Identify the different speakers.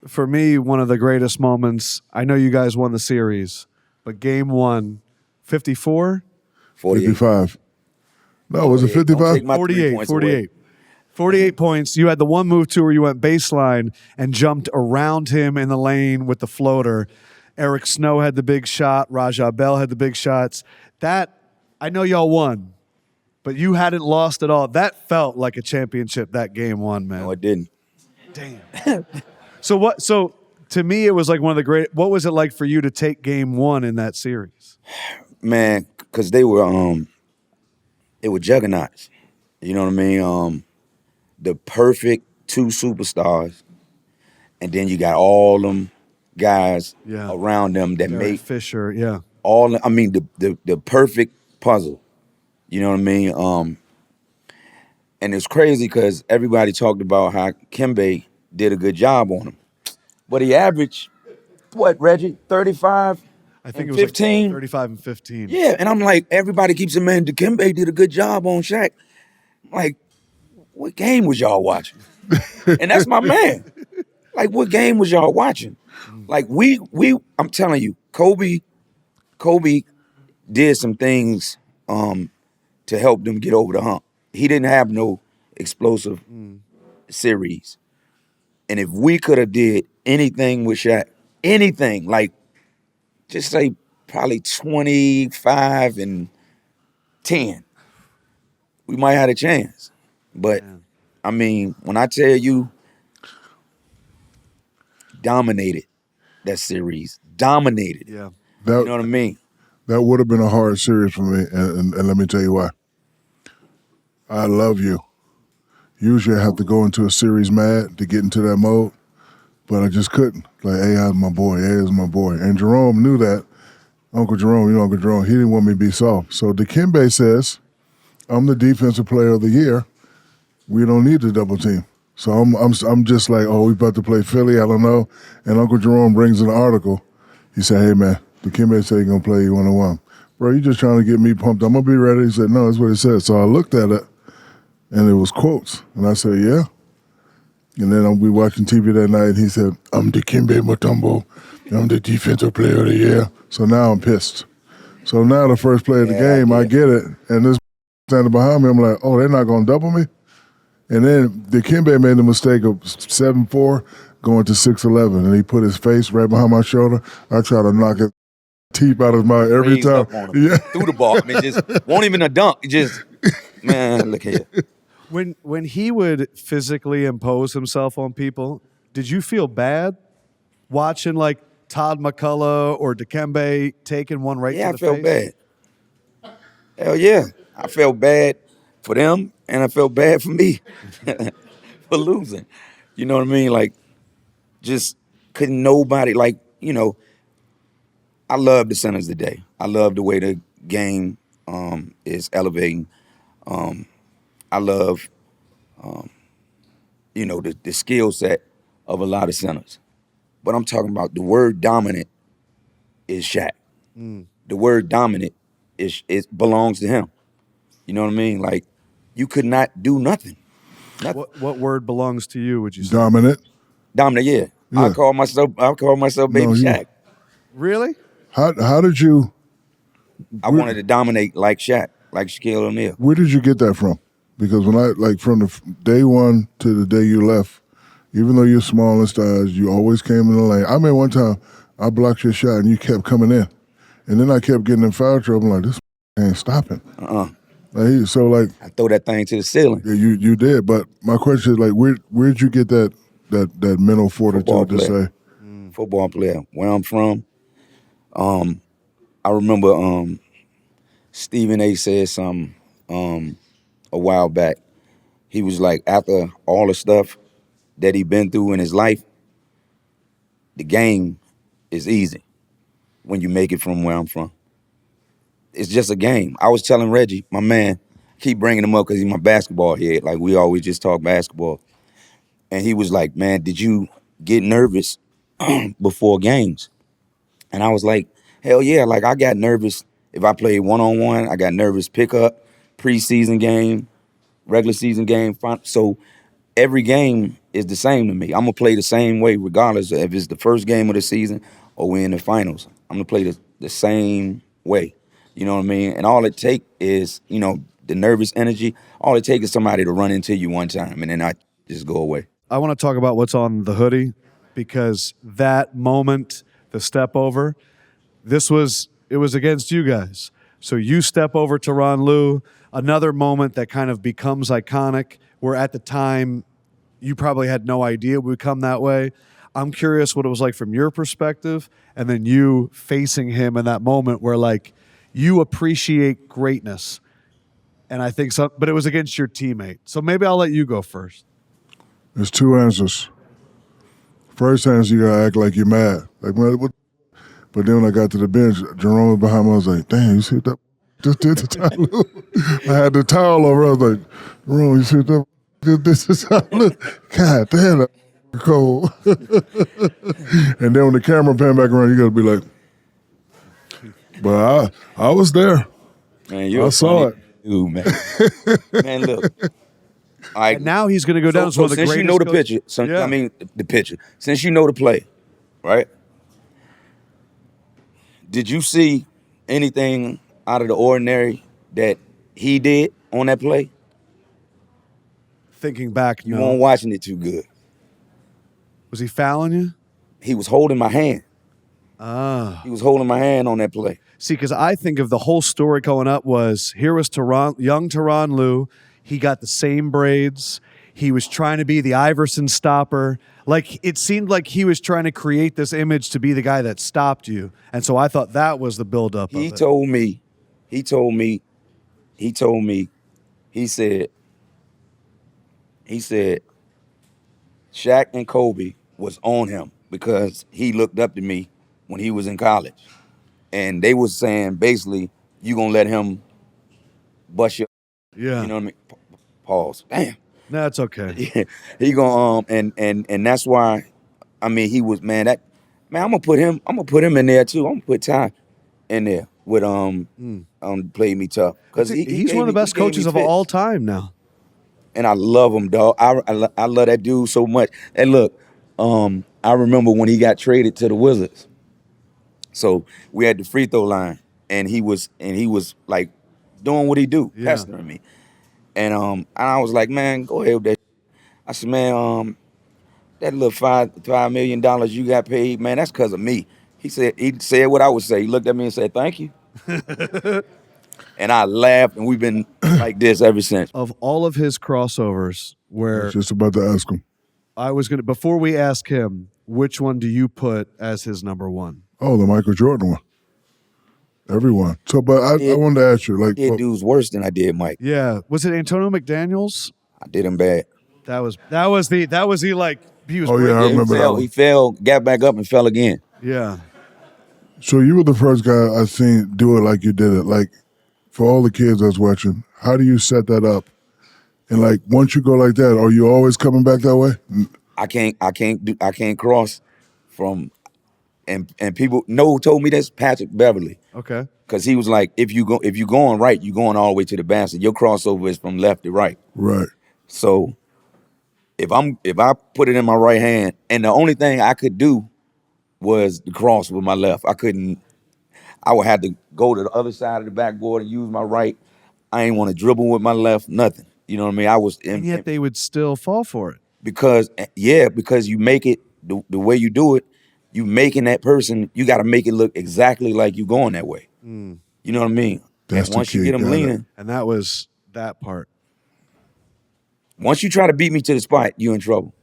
Speaker 1: for me, one of the greatest moments. I know you guys won the series, but game one, 54?
Speaker 2: 48.
Speaker 3: 55. No, was it 55?
Speaker 1: 48, 48. 48 points. You had the one move too where you went baseline and jumped around him in the lane with the floater. Eric Snow had the big shot. Rajah Bell had the big shots. That, I know y'all won, but you hadn't lost at all. That felt like a championship, that game one, man.
Speaker 2: No, it didn't.
Speaker 1: Damn. So to me, it was like one of the great. What was it like for you to take game one in that series?
Speaker 2: Man, because they were juggernauts. You know what I mean? The perfect two superstars, and then you got all them guys around them that
Speaker 1: Derek
Speaker 2: make
Speaker 1: Fisher, yeah.
Speaker 2: the perfect puzzle. You know what I mean? And it's crazy because everybody talked about how Kembe did a good job on him. But he averaged, what, Reggie? 35
Speaker 1: I think
Speaker 2: and
Speaker 1: it was
Speaker 2: 15?
Speaker 1: like 35 and 15.
Speaker 2: Yeah, and I'm like, everybody keeps saying, man, Dikembe did a good job on Shaq. I'm like, what game was y'all watching? And that's my man. Like, what game was y'all watching? Like, I'm telling you, Kobe did some things to help them get over the hump. He didn't have no explosive series. And if we could have did anything with Shaq, anything, like, just say probably 25 and 10, we might have had a chance. But, I mean, when I tell you, dominated that series. Dominated.
Speaker 1: Yeah.
Speaker 2: You know what I mean?
Speaker 3: That would have been a hard series for me, and let me tell you why. I love you. Usually I have to go into a series mad to get into that mode, but I just couldn't. Like, AI's my boy, AI's my boy. And Jerome knew that. Uncle Jerome, Uncle Jerome, he didn't want me to be soft. So Dikembe says, I'm the defensive player of the year. We don't need the double team. So I'm just like, oh, we about to play Philly, I don't know. And Uncle Jerome brings an article. He said, hey, man, Dikembe said he's going to play you one-on-one. Bro, you just trying to get me pumped. I'm going to be ready. He said, no, that's what he said. So I looked at it, and it was quotes. And I said, yeah. And then we watching TV that night, and he said, I'm Dikembe Mutombo. I'm the defensive player of the year. So now I'm pissed. So now the first play of the game, I get it. And this standing behind me, I'm like, oh, they're not going to double me? And then Dikembe made the mistake of 7'4", going to 6'11", and he put his face right behind my shoulder. I try to knock his teeth out of his mouth every
Speaker 2: Raised
Speaker 3: time.
Speaker 2: up on him, threw the ball. I mean, just won't even a dunk. It just, man, look here.
Speaker 1: When he would physically impose himself on people, did you feel bad watching like Todd McCullough or Dikembe taking one right to the face?
Speaker 2: Yeah, I felt bad. Hell yeah. I felt bad for them, and I felt bad for me for losing. You know what I mean? Like, just couldn't nobody, like, you know, I love the centers today. I love the way the game is elevating. I love, you know, the skill set of a lot of centers. But I'm talking about the word dominant is Shaq. The word dominant it belongs to him. You know what I mean? Like, you could not do nothing.
Speaker 1: What word belongs to you, would you say?
Speaker 3: Dominant.
Speaker 2: Dominant, yeah. I call myself Baby Shaq.
Speaker 1: Really?
Speaker 3: How did you?
Speaker 2: I wanted to dominate like Shaq, like Shaquille O'Neal.
Speaker 3: Where did you get that from? Because when from the day one to the day you left, even though you're small in size, you always came in the lane. I mean, one time I blocked your shot and you kept coming in, and then I kept getting in foul trouble. I'm like, this ain't stopping. So like,
Speaker 2: I throw that thing to the ceiling.
Speaker 3: Yeah, you did. But my question is like, where'd you get that mental fortitude to say?
Speaker 2: Football player. Where I'm from, I remember Stephen A. said something a while back. He was like, after all the stuff that he been through in his life, the game is easy when you make it from where I'm from. It's just a game. I was telling Reggie, my man, keep bringing him up because he's my basketball head. Like, we always just talk basketball. And he was like, man, did you get nervous before games? And I was like, hell yeah. Like, I got nervous if I played one-on-one. I got nervous pickup, preseason game, regular season game. So every game is the same to me. I'm gonna play the same way regardless if it's the first game of the season or we're in the finals. I'm gonna play the same way. You know what I mean? And all it take is, the nervous energy. All it takes is somebody to run into you one time and then I just go away.
Speaker 1: I want to talk about what's on the hoodie because that moment, the step over, it was against you guys. So you step over to Ron Lue, another moment that kind of becomes iconic, where at the time you probably had no idea it would come that way. I'm curious what it was like from your perspective, and then you facing him in that moment where like you appreciate greatness. And I think so, but it was against your teammate. So maybe I'll let you go first.
Speaker 3: There's two answers. First answer, you gotta act like you're mad. Like, man, what? But then when I got to the bench, Jerome was behind me. I was like, damn, you see what that just did to Tyler? I had the towel over. I was like, Jerome, you see what that this is Tyler? God damn, that cold. And then when the camera pan back around, you gotta be like, but I was there.
Speaker 2: Man, you're
Speaker 3: I saw
Speaker 2: it. Dude, man. Man, look. All right.
Speaker 1: And now he's going to go down as one of the
Speaker 2: since
Speaker 1: greatest.
Speaker 2: you know the
Speaker 1: coaches.
Speaker 2: picture,
Speaker 1: Yeah.
Speaker 2: the picture. Since you know the play, right? Did you see anything out of the ordinary that he did on that play?
Speaker 1: Thinking back,
Speaker 2: You
Speaker 1: no.
Speaker 2: weren't watching it too good.
Speaker 1: Was he fouling you?
Speaker 2: He was holding my hand. He was holding my hand on that play.
Speaker 1: See, because I think of the whole story going up was here was young Tyronn Lue. He got the same braids. He was trying to be the Iverson stopper. Like it seemed like he was trying to create this image to be the guy that stopped you. And so I thought that was the buildup.
Speaker 2: He told me, he said, Shaq and Kobe was on him because he looked up to me when he was in college. And they was saying, basically, you gonna let him bust your,
Speaker 1: Yeah.
Speaker 2: you know what I mean? Pause. Damn.
Speaker 1: No, it's okay.
Speaker 2: Yeah. He gonna, and that's why, I mean, he was, man, I'm gonna put him in there too. I'm gonna put Ty in there with, Play Me Tough. Cause
Speaker 1: He's one of the best coaches of all time now.
Speaker 2: And I love him, dog. I love that dude so much. And look, I remember when he got traded to the Wizards. So we had the free throw line, and he was like doing what he do, pestering me. And I was like, man, go ahead with that. I said, man, that little $5 million you got paid, man, that's because of me. He said what I would say. He looked at me and said, thank you. And I laughed, and we've been like this ever since.
Speaker 1: Of all of his crossovers,
Speaker 3: I
Speaker 1: where
Speaker 3: was just about to ask him.
Speaker 1: I was going to, before we ask him, which one do you put as his number one?
Speaker 3: Oh, the Michael Jordan one. Everyone. So, but I wanted to ask you, like,
Speaker 2: I did dudes worse than I did Mike.
Speaker 1: Yeah. Was it Antonio McDaniels?
Speaker 2: I did him bad.
Speaker 1: That was he like, he was.
Speaker 3: Oh, yeah, I remember that one.
Speaker 2: He fell, got back up and fell again.
Speaker 1: Yeah.
Speaker 3: So you were the first guy I seen do it like you did it. Like, for all the kids that's watching, how do you set that up? And like, once you go like that, are you always coming back that way?
Speaker 2: I can't cross from, and people told me this, Patrick Beverly.
Speaker 1: Okay.
Speaker 2: Because he was like, if you going right, you going all the way to the basket. Your crossover is from left to right.
Speaker 3: Right.
Speaker 2: So if I put it in my right hand, and the only thing I could do was the cross with my left. I would have to go to the other side of the backboard and use my right. I ain't want to dribble with my left, nothing. You know what I mean?
Speaker 1: And yet they would still fall for it.
Speaker 2: Because you make it the way you do it, you making that person, you got to make it look exactly like you going that way. You know what I mean?
Speaker 3: That's
Speaker 2: and
Speaker 3: the
Speaker 2: once you
Speaker 3: key,
Speaker 2: get them leaning,
Speaker 1: And that was that part.
Speaker 2: once you try to beat me to the spot, you in trouble.